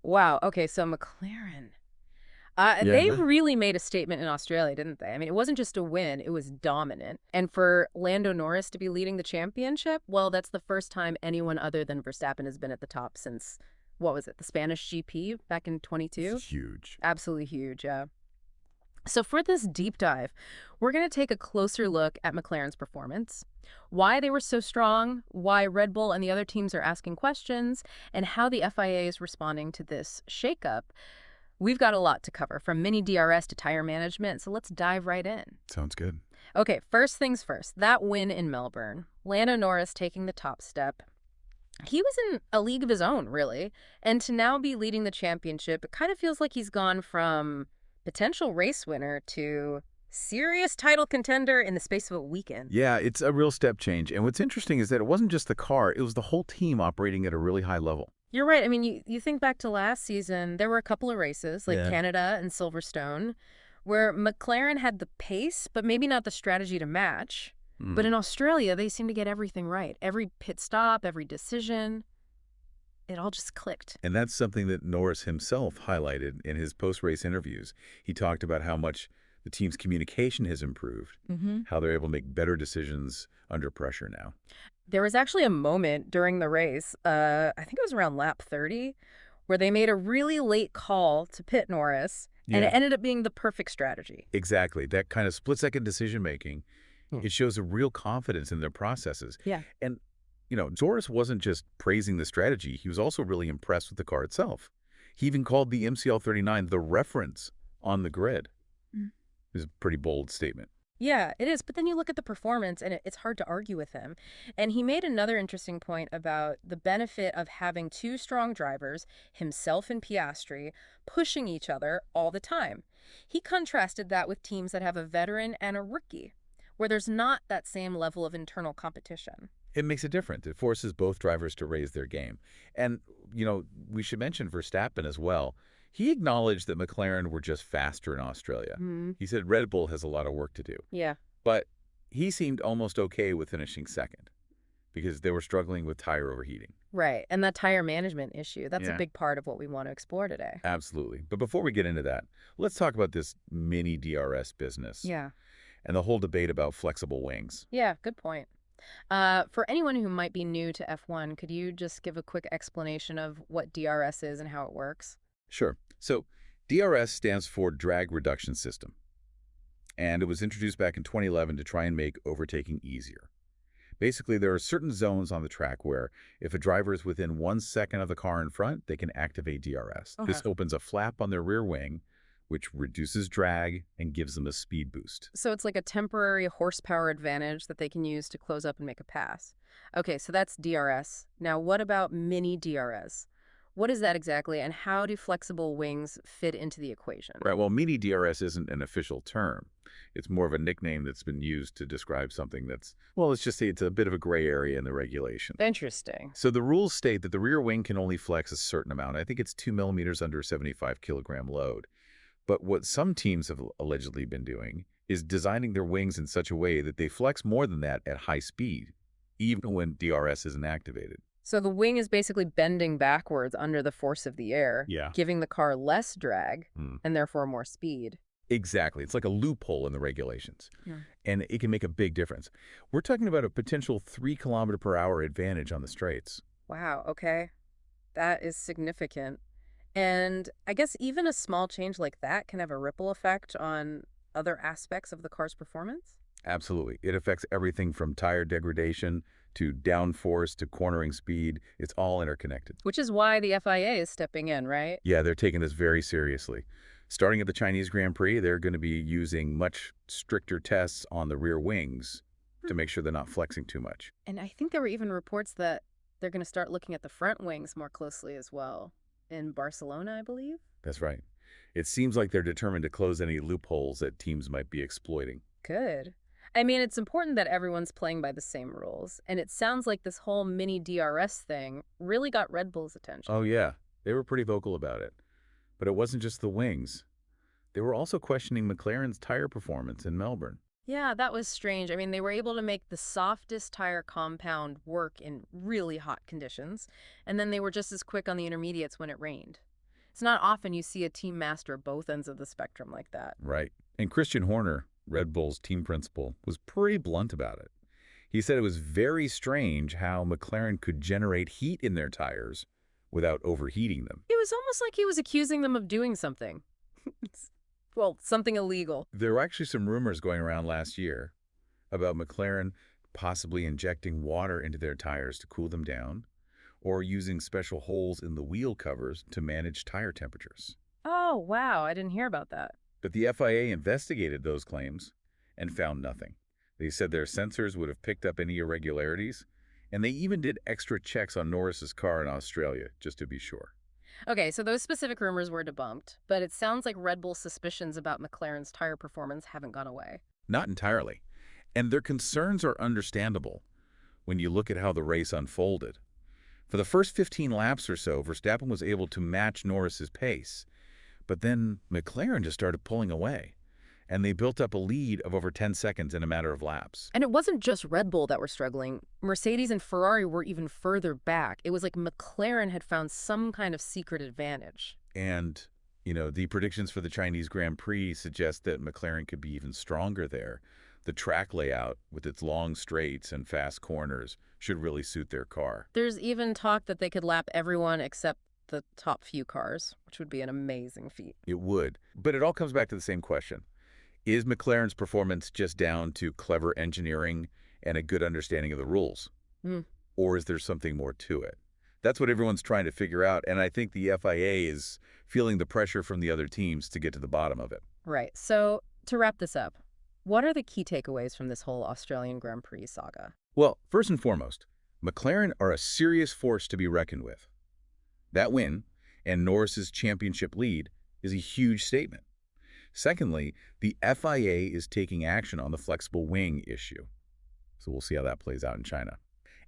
Wow. Okay, so McLaren. Yeah. They really made a statement in Australia, didn't they? I mean, it wasn't just a win, it was dominant. And for Lando Norris to be leading the championship, well, that's the first time anyone other than Verstappen has been at the top since, what was it, the Spanish GP back in 22? Huge. Absolutely huge, yeah. So for this deep dive, we're going to take a closer look at McLaren's performance, why they were so strong, why Red Bull and the other teams are asking questions, and how the FIA is responding to this shakeup. We've got a lot to cover, from mini DRS to tire management, so let's dive right in. Sounds good. Okay, first things first, that win in Melbourne. Lando Norris taking the top step. He was in a league of his own, really, and to now be leading the championship, it kind of feels like he's gone from potential race winner to serious title contender in the space of a weekend. Yeah, it's a real step change. And what's interesting is that it wasn't just the car, it was the whole team operating at a really high level. You're right. I mean, you think back to last season, there were a couple of races, like Yeah. Canada and Silverstone, where McLaren had the pace, but maybe not the strategy to match. But Mhm. in Australia, they seem to get everything right. Every pit stop, every decision, it all just clicked. And that's something that Norris himself highlighted in his post-race interviews. He talked about how much the team's communication has improved, Hmm. how they're able to make better decisions under pressure now. There was actually a moment during the race, I think it was around lap 30, where they made a really late call to pit Norris, and Yeah, it ended up being the perfect strategy. exactly. That kind of split-second decision-making, Hmm. it shows a real confidence in their processes. Yeah. And, Norris wasn't just praising the strategy, he was also really impressed with the car itself. He even called the MCL39 the reference on the grid. It was a pretty bold statement. Yeah, it is. But then you look at the performance, and it's hard to argue with him. And he made another interesting point about the benefit of having two strong drivers, himself and Piastri, pushing each other all the time. He contrasted that with teams that have a veteran and a rookie, where there's not that same level of internal competition. It makes a difference. It forces both drivers to raise their game. And, we should mention Verstappen as well. He acknowledged that McLaren were just faster in Australia. Hmm. He said Red Bull has a lot of work to do. Yeah. But he seemed almost okay with finishing second because they were struggling with tire overheating. Right. And that tire management issue, that's a Yeah, big part of what we want to explore today. absolutely. But before we get into that, let's talk about this mini DRS business Yeah. and the whole debate about flexible wings. Yeah, good point. For anyone who might be new to F1, could you just give a quick explanation of what DRS is and how it works? Sure. So DRS stands for Drag Reduction System, and it was introduced back in 2011 to try and make overtaking easier. Basically, there are certain zones on the track where if a driver is within 1 second of the car in front, they can activate DRS. Okay. This opens a flap on their rear wing, which reduces drag and gives them a speed boost. So it's like a temporary horsepower advantage that they can use to close up and make a pass. Okay, so that's DRS. Now, what about mini DRS? What is that exactly, and how do flexible wings fit into the equation? Right, well, mini DRS isn't an official term. It's more of a nickname that's been used to describe something that's, well, let's just say it's a bit of a gray area in the regulation. Interesting. So the rules state that the rear wing can only flex a certain amount. I think it's 2 millimeters under a 75-kilogram load. But what some teams have allegedly been doing is designing their wings in such a way that they flex more than that at high speed, even when DRS isn't activated. So the wing is basically bending backwards under the force of the air, Yeah. giving the car less drag Hmm. and therefore more speed. Exactly. It's like a loophole in the regulations, Yeah. and it can make a big difference. We're talking about a potential 3 km/h advantage on the straights. Wow, okay. That is significant. And I guess even a small change like that can have a ripple effect on other aspects of the car's performance? Absolutely. It affects everything from tire degradation to downforce to cornering speed. It's all interconnected. Which is why the FIA is stepping in, right? Yeah, they're taking this very seriously. Starting at the Chinese Grand Prix, they're going to be using much stricter tests on the rear wings to make sure they're not flexing too much. And I think there were even reports that they're going to start looking at the front wings more closely as well. In Barcelona, I believe? That's right. It seems like they're determined to close any loopholes that teams might be exploiting. Good. I mean, it's important that everyone's playing by the same rules. And it sounds like this whole mini DRS thing really got Red Bull's attention. Oh, yeah. They were pretty vocal about it. But it wasn't just the wings. They were also questioning McLaren's tire performance in Melbourne. Yeah, that was strange. I mean, they were able to make the softest tire compound work in really hot conditions, and then they were just as quick on the intermediates when it rained. It's not often you see a team master both ends of the spectrum like that. Right. And Christian Horner, Red Bull's team principal, was pretty blunt about it. He said it was very strange how McLaren could generate heat in their tires without overheating them. It was almost like he was accusing them of doing something. Well, something illegal. There were actually some rumors going around last year about McLaren possibly injecting water into their tires to cool them down, or using special holes in the wheel covers to manage tire temperatures. Oh, wow. I didn't hear about that. But the FIA investigated those claims and found nothing. They said their sensors would have picked up any irregularities, and they even did extra checks on Norris's car in Australia, just to be sure. Okay, so those specific rumors were debunked, but it sounds like Red Bull's suspicions about McLaren's tire performance haven't gone away. Not entirely. And their concerns are understandable when you look at how the race unfolded. For the first 15 laps or so, Verstappen was able to match Norris's pace, but then McLaren just started pulling away, and they built up a lead of over 10 seconds in a matter of laps. And it wasn't just Red Bull that were struggling. Mercedes and Ferrari were even further back. It was like McLaren had found some kind of secret advantage. And, the predictions for the Chinese Grand Prix suggest that McLaren could be even stronger there. The track layout, with its long straights and fast corners, should really suit their car. There's even talk that they could lap everyone except the top few cars, which would be an amazing feat. It would. But it all comes back to the same question. Is McLaren's performance just down to clever engineering and a good understanding of the rules? Or is there something more to it? That's what everyone's trying to figure out, and I think the FIA is feeling the pressure from the other teams to get to the bottom of it. Right. So, to wrap this up, what are the key takeaways from this whole Australian Grand Prix saga? Well, first and foremost, McLaren are a serious force to be reckoned with. That win, and Norris's championship lead, is a huge statement. Secondly, the FIA is taking action on the flexible wing issue. So we'll see how that plays out in China.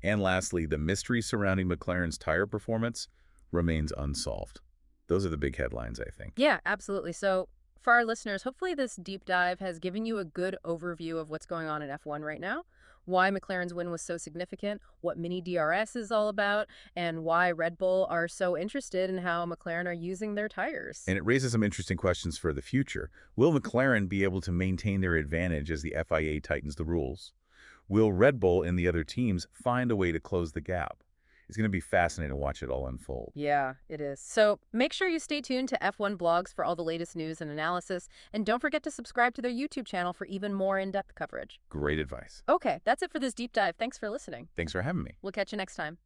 And lastly, the mystery surrounding McLaren's tire performance remains unsolved. Those are the big headlines, I think. Yeah, absolutely. So, for our listeners, hopefully this deep dive has given you a good overview of what's going on in F1 right now, why McLaren's win was so significant, what Mini DRS is all about, and why Red Bull are so interested in how McLaren are using their tires. And it raises some interesting questions for the future. Will McLaren be able to maintain their advantage as the FIA tightens the rules? Will Red Bull and the other teams find a way to close the gap? It's going to be fascinating to watch it all unfold. Yeah, it is. So make sure you stay tuned to F1 blogs for all the latest news and analysis, and don't forget to subscribe to their YouTube channel for even more in-depth coverage. Great advice. Okay, that's it for this deep dive. Thanks for listening. Thanks for having me. We'll catch you next time.